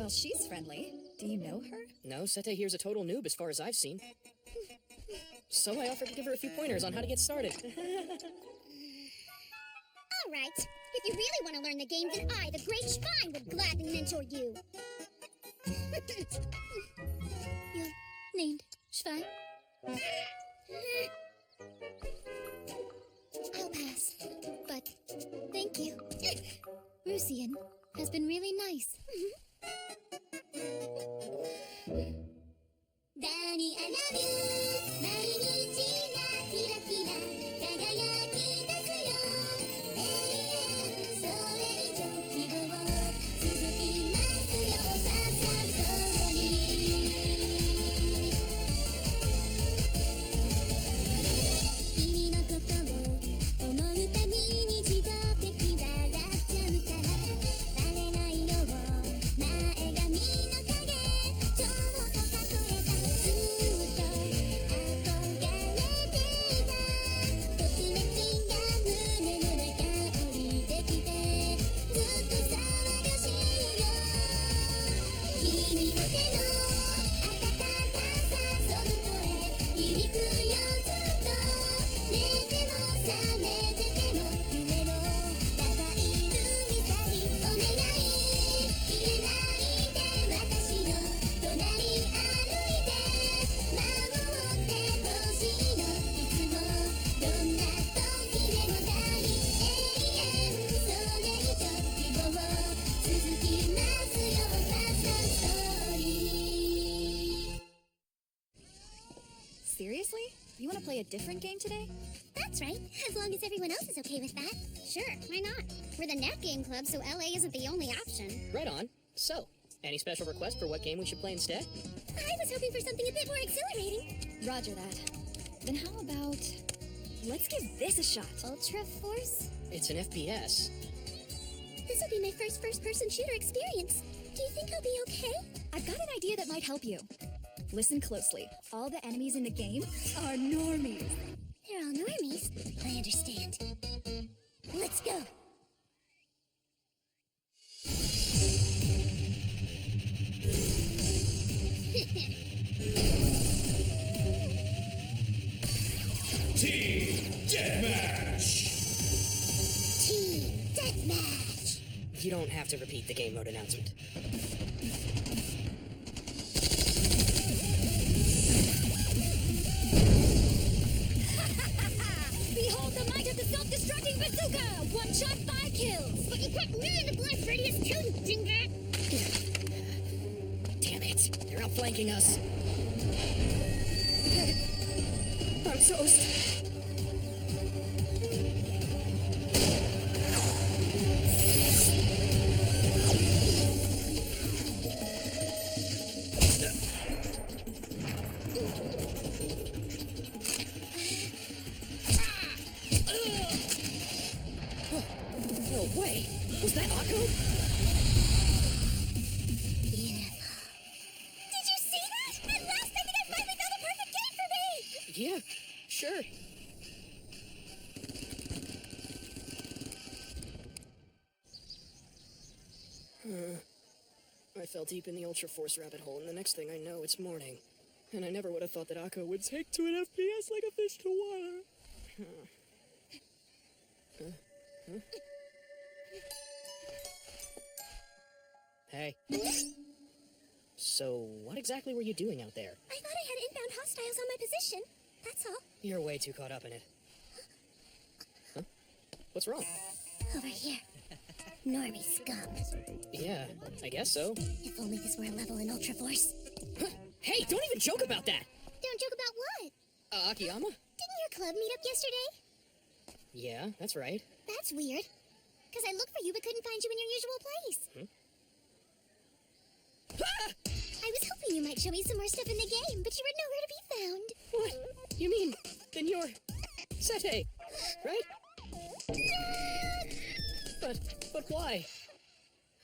Well, she's friendly. Do you know her? No, Sete here's a total noob as far as I've seen. So I offered to give her a few pointers on how to get started. All right. If you really want to learn the game, then I, the Great Schwein, would gladly mentor you. You're named Schwein? I'll pass. But thank you. Rusian has been really nice. ダニアナビュー毎日がキラキラ輝き出すよそれ以上希望続きますよさっさとに君のことを思うたびに自動的笑っちゃうからバレないよう前髪の影ちょうどSeriously? You want to play a different game today? That's right, as long as everyone else is okay with that. Sure, why not? We're the Net Game Club, so LA isn't the only option. Right on. So, any special request for what game we should play instead? I was hoping for something a bit more exhilarating. Roger that. Then how about... let's give this a shot. Ultra Force? It's an FPS. This will be my first first-person shooter experience. Do you think I'll be okay? I've got an idea that might help you. Listen closely. All the enemies in the game are normies. They're all normies? I understand. Let's go! Team Deathmatch! Team Deathmatch! You don't have to repeat the game mode announcement. Behold the might of the self-destructing bazooka! One shot, 5 kills! But you put me in the blast radius too, Dinga! Damn it! They're outflanking us! I'm toast! No way! Was that Akko? Beautiful. Did you see that? At last, I think I finally found the perfect game for me! Yeah, sure. I fell deep in the Ultra Force rabbit hole, and the next thing I know, it's morning. And I never would have thought that Akko would take to an FPS like a fish to water. Hey. So, what exactly were you doing out there? I thought I had inbound hostiles on my position. That's all. You're way too caught up in it. Huh? What's wrong? Over here. Normie scum. Yeah, I guess so. If only this were a level in Ultra Force. Hey, don't even joke about that! Don't joke about what? Akiyama? Didn't your club meet up yesterday? Yeah, that's right. That's weird. Because I looked for you but couldn't find you in your usual place. Ah! I was hoping you might show me some more stuff in the game, but you were nowhere to be found. What? You mean, then you're... Sete, right? But why?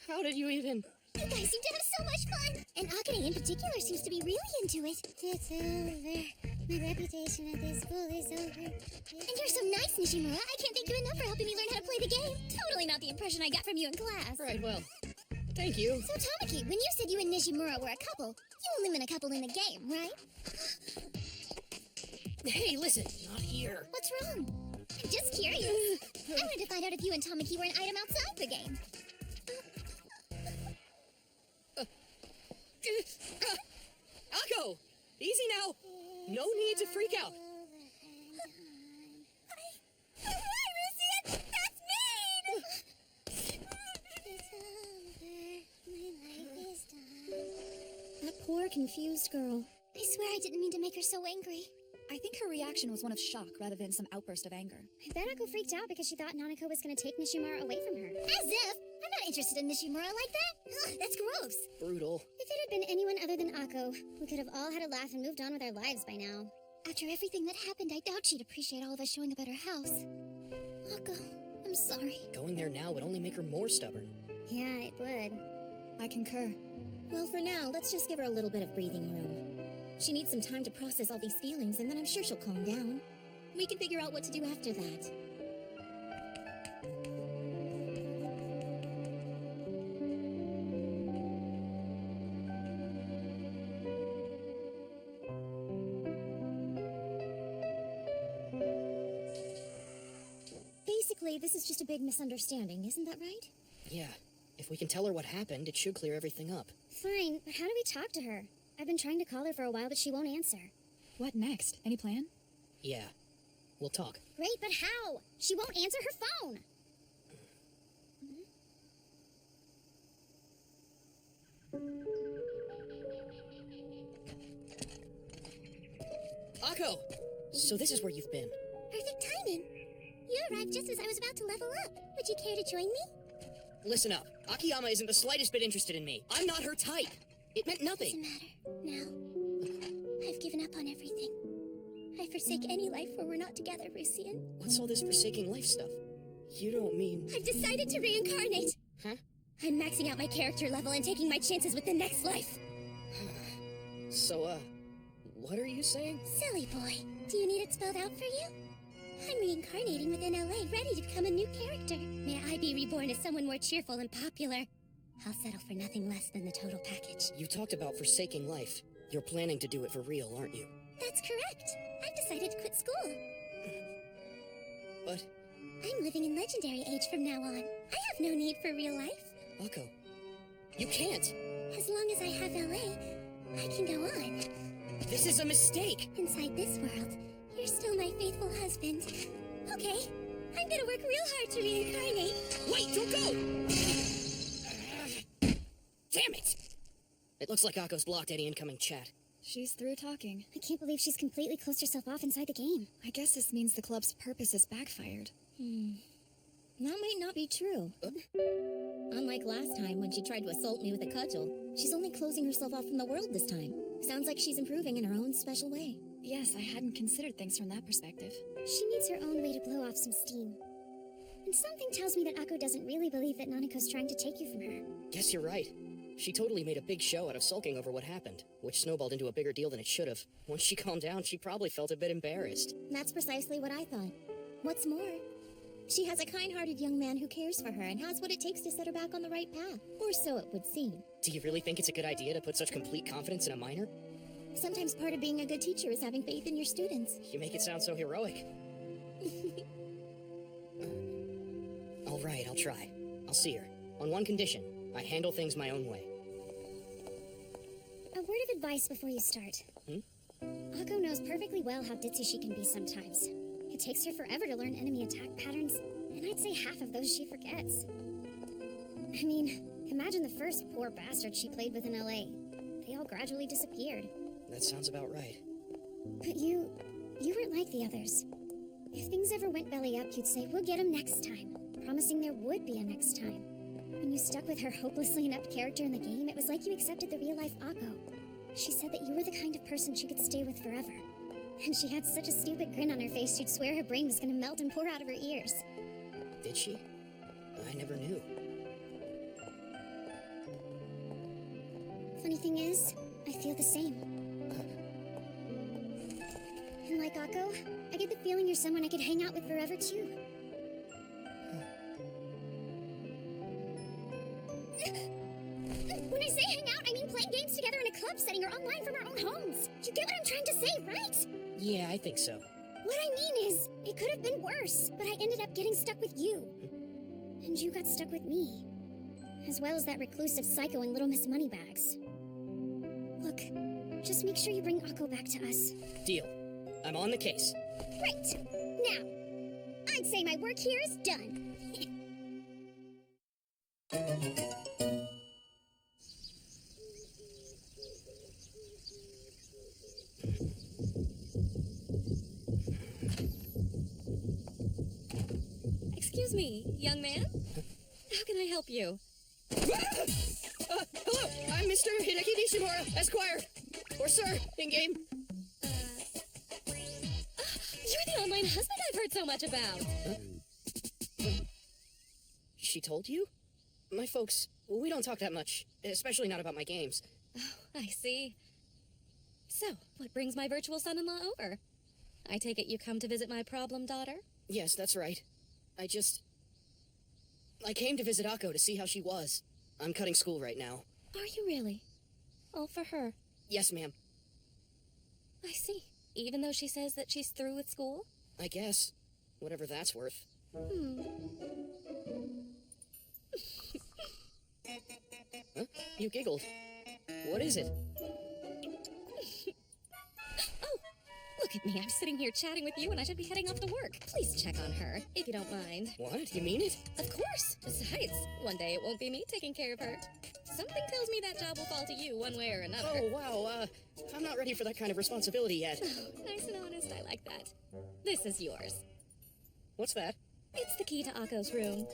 How did you even... You guys seem to have so much fun! And Akane in particular seems to be really into it. It's over. My reputation at this school is over. And you're so nice, Nishimura. I can't thank you enough for helping me learn how to play the game. Totally not the impression I got from you in class. Right, well, Thank you. So, Tamaki, when you said you and Nishimura were a couple, you only meant a couple in the game, right? Hey, listen, not here. What's wrong? I'm just curious. I wanted to find out if you and Tamaki were an item outside the game. Akko! Easy now. No need to freak out. Hi, Lucian! That's mean! That poor, confused girl. I swear I didn't mean to make her so angry. I think her reaction was one of shock rather than some outburst of anger. I bet Akko freaked out because she thought Onnanoko was going to take Nishimura away from her. As if! I'm not interested in Nishimura like that! Ugh, that's gross! Brutal. If it had been anyone other than Akko, we could have all had a laugh and moved on with our lives by now. After everything that happened, I doubt she'd appreciate all of us showing up at her house. Akko, I'm sorry. Going there now would only make her more stubborn. Yeah, it would. I concur. Well, for now, let's just give her a little bit of breathing room. She needs some time to process all these feelings, and then I'm sure she'll calm down. We can figure out what to do after that. Basically, this is just a big misunderstanding, isn't that right? Yeah. If we can tell her what happened, it should clear everything up. Fine, but how do we talk to her? I've been trying to call her for a while, but she won't answer. What next? Any plan? Yeah. We'll talk. Great, but how? She won't answer her phone! Akko! So this is where you've been. Perfect timing. You arrived just as I was about to level up. Would you care to join me? Listen up. Akiyama isn't the slightest bit interested in me. I'm not her type. It meant nothing. Doesn't matter. Now, I've given up on everything. I forsake any life where we're not together, Lucian. What's all this forsaking life stuff? You don't mean... I've decided to reincarnate. Huh? I'm maxing out my character level and taking my chances with the next life. So, what are you saying? Silly boy. Do you need it spelled out for you? I'm reincarnating within LA, ready to become a new character. May I be reborn as someone more cheerful and popular. I'll settle for nothing less than the total package. You talked about forsaking life. You're planning to do it for real, aren't you? That's correct. I've decided to quit school. But... I'm living in Legendary Age from now on. I have no need for real life. Akko, you can't. As long as I have LA, I can go on. This is a mistake. Inside this world, you're still my faithful husband. Okay, I'm gonna work real hard to reincarnate. Wait, don't go! Damn it! It looks like Akko's blocked any incoming chat. She's through talking. I can't believe she's completely closed herself off inside the game. I guess this means the club's purpose is backfired. That might not be true. Unlike last time when she tried to assault me with a cudgel, she's only closing herself off from the world this time. Sounds like she's improving in her own special way. Yes, I hadn't considered things from that perspective. She needs her own way to blow off some steam. And something tells me that Akko doesn't really believe that Nanako's trying to take you from her. Guess you're right. She totally made a big show out of sulking over what happened, which snowballed into a bigger deal than it should have. Once she calmed down, she probably felt a bit embarrassed. That's precisely what I thought. What's more, she has a kind-hearted young man who cares for her and has what it takes to set her back on the right path. Or so it would seem. Do you really think it's a good idea to put such complete confidence in a minor? Sometimes part of being a good teacher is having faith in your students. You make it sound so heroic. All right, I'll try. I'll see her. On one condition. I handle things my own way. A word of advice before you start. Akko knows perfectly well how ditzy she can be sometimes. It takes her forever to learn enemy attack patterns, and I'd say half of those she forgets. I mean, imagine the first poor bastard she played with in LA. They all gradually disappeared. That sounds about right. But you weren't like the others. If things ever went belly up, you'd say, we'll get him next time, promising there would be a next time. When you stuck with her hopelessly inept character in the game, it was like you accepted the real-life Akko. She said that you were the kind of person she could stay with forever. And she had such a stupid grin on her face, she'd swear her brain was gonna melt and pour out of her ears. Did she? I never knew. Funny thing is, I feel the same. And like Akko, I get the feeling you're someone I could hang out with forever, too. or online from our own homes. You get what I'm trying to say, right? Yeah, I think so. What I mean is, it could have been worse, but I ended up getting stuck with you. And you got stuck with me. As well as that reclusive psycho and Little Miss Moneybags. Look, just make sure you bring Akko back to us. Deal. I'm on the case. Great! Now, I'd say my work here is done. Excuse me, young man? How can I help you? Hello! I'm Mr. Hideki Nishimura, Esquire. Or Sir, in-game. You're the online husband I've heard so much about. She told you? My folks, we don't talk that much, especially not about my games. Oh, I see. So, what brings my virtual son-in-law over? I take it you come to visit my problem daughter? Yes, that's right. I came to visit Akko to see how she was. I'm cutting school right now. Are you really? All for her? Yes, ma'am. I see. Even though she says that she's through with school? I guess. Whatever that's worth. Huh? You giggled. What is it? Oh, look at me. I'm sitting here chatting with you and I should be heading off to work. Please check on her, if you don't mind. What? You mean it? Of course. Besides, one day it won't be me taking care of her. Something tells me that job will fall to you one way or another. Oh, wow, I'm not ready for that kind of responsibility yet. Oh, nice and honest. I like that. This is yours. What's that? It's the key to Akko's room.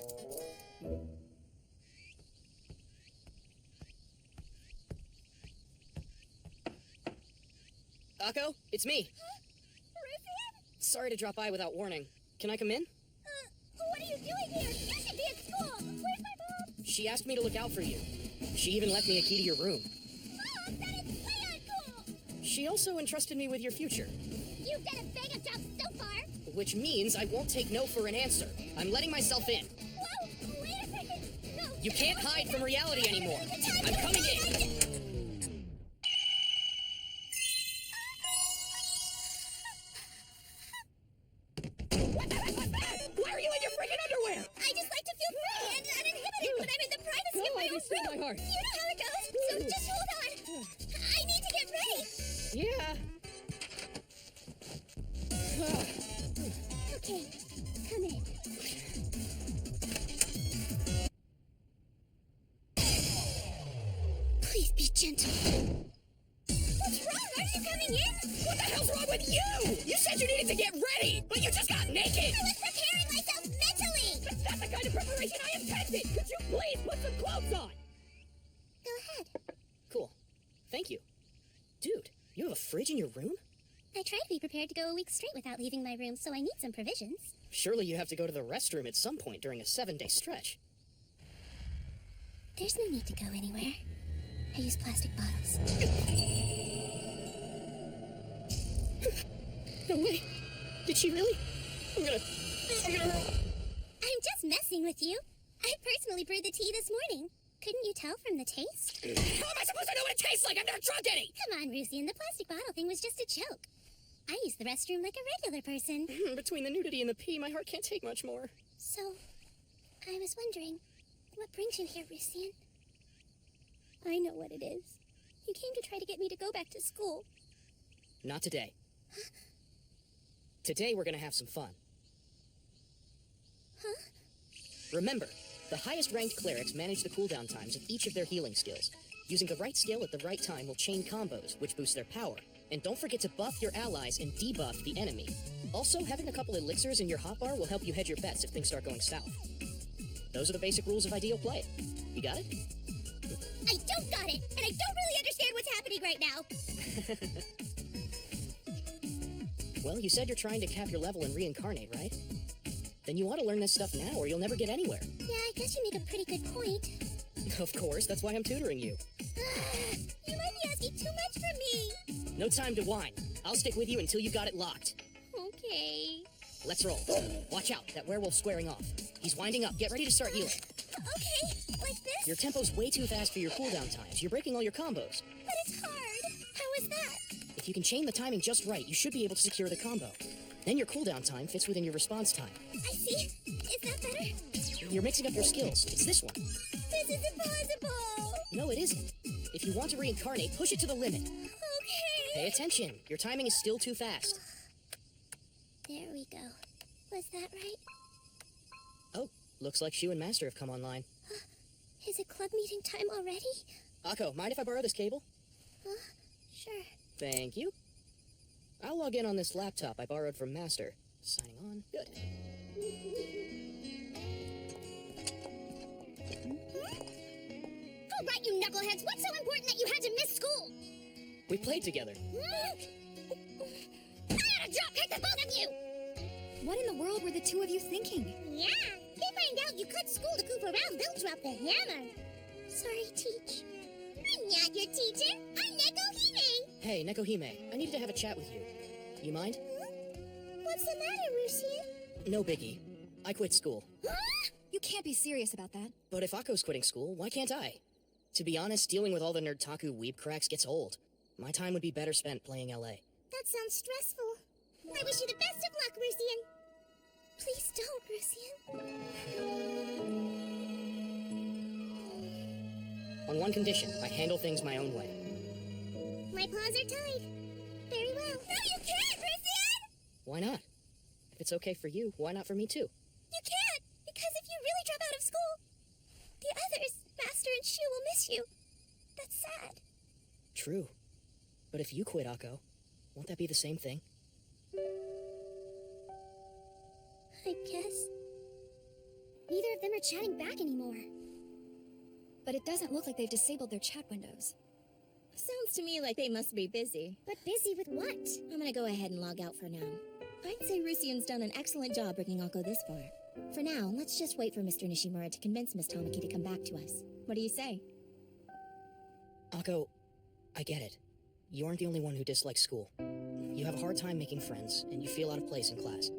Akko, it's me. Rufian? Sorry to drop by without warning. Can I come in? What are you doing here? You should be at school. Where's my mom? She asked me to look out for you. She even left me a key to your room. Mom, that is way uncool. She also entrusted me with your future. You've done a bang of job so far. Which means I won't take no for an answer. I'm letting myself in. Whoa, wait a second. No. You can't hide from reality anymore. I'm coming in. What the heck was that? Why are you in your freaking underwear? I just like to feel free and uninhibited when I'm in the privacy of my own Obviously, room. my heart. You know how it goes, so just hold on. I need to get ready. Yeah. Okay, come in. Please be gentle. What's wrong? Aren't you coming in? What the hell's wrong with you? You said you needed to get ready, but you just got naked. I was preparing myself mentally. That's not the kind of preparation I intended. Could you please put some clothes on? Go ahead. Cool. Thank you. Dude, you have a fridge in your room? I try to be prepared to go a week straight without leaving my room, so I need some provisions. Surely you have to go to the restroom at some point during a 7-day stretch. There's no need to go anywhere. I use plastic bottles. No way. Did she really? I'm gonna... I'm just messing with you. I personally brewed the tea this morning. Couldn't you tell from the taste? How am I supposed to know what it tastes like? I've never drunk any! Come on, Rusian, the plastic bottle thing was just a joke. I use the restroom like a regular person. Between the nudity and the pee, my heart can't take much more. So, I was wondering, what brings you here, Rusian? I know what it is. You came to try to get me to go back to school. Not today. Today we're gonna have some fun. Huh? Remember, the highest ranked clerics manage the cooldown times of each of their healing skills. Using the right skill at the right time will chain combos, which boost their power. And don't forget to buff your allies and debuff the enemy. Also, having a couple elixirs in your hotbar will help you hedge your bets if things start going south. Those are the basic rules of ideal play. You got it? I don't got it, and I don't really understand what's happening right now. Well, you said you're trying to cap your level and reincarnate, right? Then you ought to learn this stuff now or you'll never get anywhere. Yeah, I guess you make a pretty good point. Of course, that's why I'm tutoring you. You might be asking too much from me. No time to whine. I'll stick with you until you got it locked. Okay. Let's roll. Watch out, that werewolf's squaring off. He's winding up. Get ready to start healing. Okay, like this? Your tempo's way too fast for your cooldown times. You're breaking all your combos. But it's hard. you can chain the timing just right, you should be able to secure the combo. Then your cooldown time fits within your response time. I see. Is that better? You're mixing up your skills. It's this one. This is impossible. No, it isn't. If you want to reincarnate, push it to the limit. Okay. Pay attention. Your timing is still too fast. There we go. Was that right? Oh, looks like Shu and Master have come online. Is it club meeting time already? Akko, mind if I borrow this cable? Sure. Thank you. I'll log in on this laptop I borrowed from Master. Signing on. Good. All right, you knuckleheads. What's so important that you had to miss school? We played together. I ought to drop kick the both of you! What in the world were the two of you thinking? Yeah, they find out you cut school to goof around, they'll drop the hammer. Sorry, Teach. I'm not your teacher. I'm Nekohime. Hey, Nekohime, I needed to have a chat with you. You mind? What's the matter, Rusian? No biggie. I quit school. You can't be serious about that. But if Akko's quitting school, why can't I? To be honest, dealing with all the nerdtaku weeb cracks gets old. My time would be better spent playing LA. That sounds stressful. I wish you the best of luck, Rusian. Please don't, Rusian. On one condition, I handle things my own way. My paws are tied. Very well. No, you can't, Rusian! Why not? If it's okay for you, why not for me too? You can't, because if you really drop out of school, the others, Master and Shu, will miss you. That's sad. True. But if you quit, Akko, won't that be the same thing? I guess. Neither of them are chatting back anymore. But it doesn't look like they've disabled their chat windows. Sounds to me like they must be busy. But busy with what? I'm gonna go ahead and log out for now. I'd say Rusian's done an excellent job bringing Akko this far. For now, let's just wait for Mr. Nishimura to convince Miss Tamaki to come back to us. What do you say? Akko, I get it. You aren't the only one who dislikes school. You have a hard time making friends, and you feel out of place in class.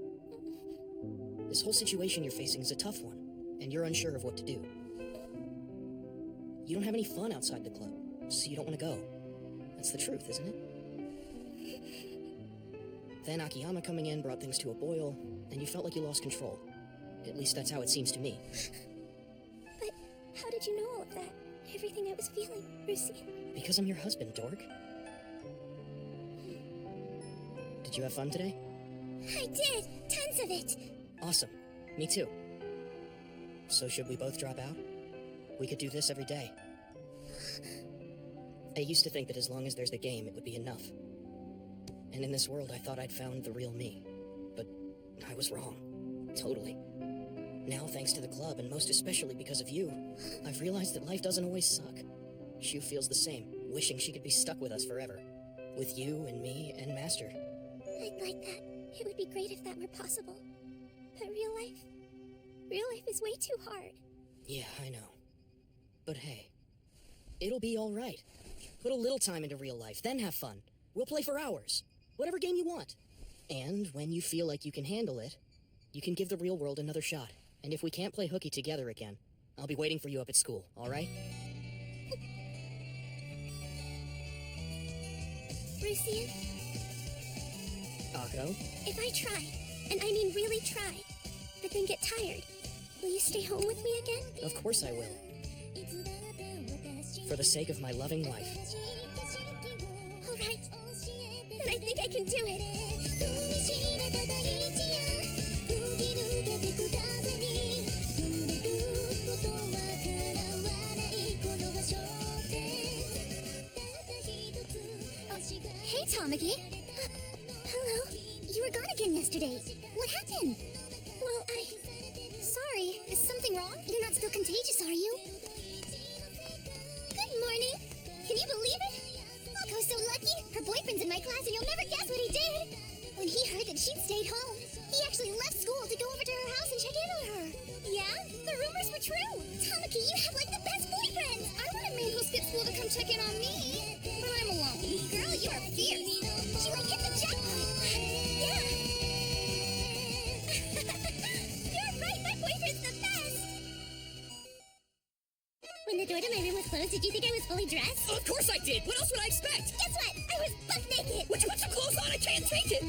This whole situation you're facing is a tough one, and you're unsure of what to do. You don't have any fun outside the club, so you don't want to go. That's the truth, isn't it? Then Akiyama coming in brought things to a boil, and you felt like you lost control. At least that's how it seems to me. But how did you know all of that? Everything I was feeling, Rusian. Because I'm your husband, dork. Did you have fun today? I did! Tons of it! Awesome. Me too. So should we both drop out? We could do this every day. I used to think that as long as there's the game, it would be enough. And in this world, I thought I'd found the real me. But I was wrong. Totally. Now, thanks to the club, and most especially because of you, I've realized that life doesn't always suck. Shu feels the same, wishing she could be stuck with us forever. With you and me and Master. I'd like that. It would be great if that were possible. But real life is way too hard. Yeah, I know. But hey, it'll be all right. Put a little time into real life, then have fun. We'll play for hours. Whatever game you want. And when you feel like you can handle it, you can give the real world another shot. And if we can't play hooky together again, I'll be waiting for you up at school, all right? Rusian, Akko? if I try, and I mean really try, but then get tired, will you stay home with me again? Of course I will. For the sake of my loving wife. All right. Then I think I can do it. Hey, Tamaki. Hello. You were gone again yesterday. What happened? Well, Sorry. Is something wrong? You're not still contagious, are you? Good morning. Can you believe it? Akko's so lucky. Her boyfriend's in my class and you'll never guess what he did. When he heard that she'd stayed home, he actually left school to go over to her house and check in on her. Yeah? The rumors were true. Tamaki, you have like the best boyfriend. I wanted man who skipped school to come check in on me. But I'm alone. Girl, you are fierce. She like hit the jackpot. Yeah. You're right. My boyfriend's the best. When the door to my room was closed, did you think I was fully dressed? Of course I did! What else would I expect? Guess what? I was buck naked! Would you put some clothes on? I can't take it!